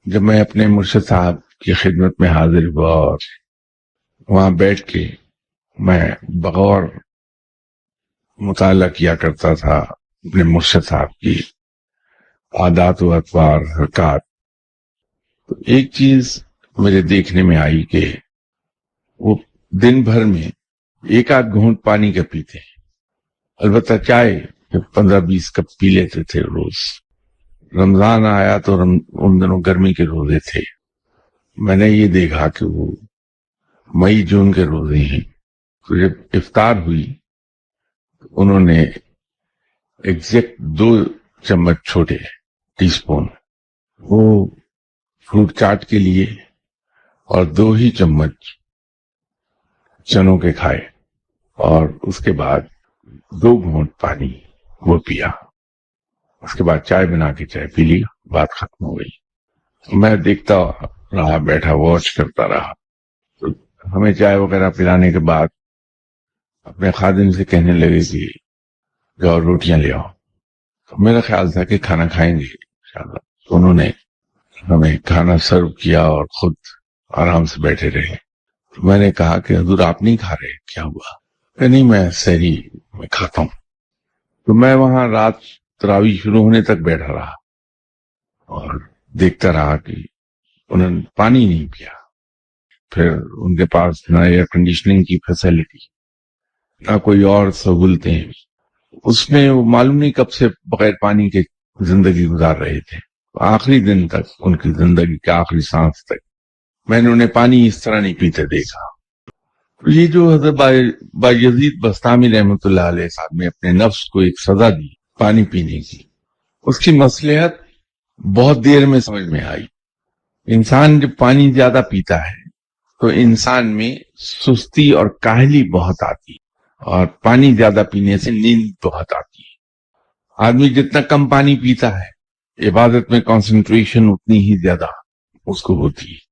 جب میں اپنے مرشد صاحب کی خدمت میں حاضر ہوا اور وہاں بیٹھ کے میں بغور مطالعہ کیا کرتا تھا اپنے مرشد صاحب کی عادات و اطوار حرکات، تو ایک چیز میرے دیکھنے میں آئی کہ وہ دن بھر میں ایک آدھ گھونٹ پانی کا پیتے ہیں، البتہ چائے 15-20 کپ پی لیتے تھے روز۔ رمضان آیا تو ان دنوں گرمی کے روزے تھے، میں نے یہ دیکھا کہ وہ مئی جون کے روزے ہیں، تو جب افطار ہوئی انہوں نے ایگزیکٹ 2 چمچ چھوٹے ٹی سپون وہ فروٹ چاٹ کے لیے اور 2 ہی چمچ چنوں کے کھائے، اور اس کے بعد 2 گھونٹ پانی وہ پیا، اس کے بعد چائے بنا کے چائے پی لی، بات ختم ہو گئی۔ میں دیکھتا رہا، بیٹھا واچ کرتا رہا، تو ہمیں چائے وغیرہ پلانے کے بعد اپنے خادم سے کہنے لگے کہ جاؤ روٹیاں لے آؤ، تو میرا خیال تھا کہ کھانا کھائیں گے انشاءاللہ، تو انہوں نے ہمیں کھانا سرو کیا اور خود آرام سے بیٹھے رہے۔ تو میں نے کہا کہ حضور آپ نہیں کھا رہے، کیا ہوا؟ کہ نہیں میں سحری میں کھاتا ہوں۔ تو میں وہاں رات تراویح شروع ہونے تک بیٹھا رہا اور دیکھتا رہا کہ انہوں نے پانی نہیں پیا۔ پھر ان کے پاس نہ ایئر کنڈیشننگ کی فیسلٹی، نہ کوئی اور سہولتیں، اس میں وہ معلوم نہیں کب سے بغیر پانی کے زندگی گزار رہے تھے، آخری دن تک، ان کی زندگی کے آخری سانس تک میں نے انہیں پانی اس طرح نہیں پیتے دیکھا۔ یہ جو حضرت بایزید بستامی رحمۃ اللہ علیہ صاحب نے اپنے نفس کو ایک سزا دی پانی پینے کی، اس کی مصلحت بہت دیر میں سمجھ میں آئی۔ انسان جب پانی زیادہ پیتا ہے تو انسان میں سستی اور کاہلی بہت آتی، اور پانی زیادہ پینے سے نیند بہت آتی ہے۔ آدمی جتنا کم پانی پیتا ہے عبادت میں کنسنٹریشن اتنی ہی زیادہ اس کو ہوتی ہے۔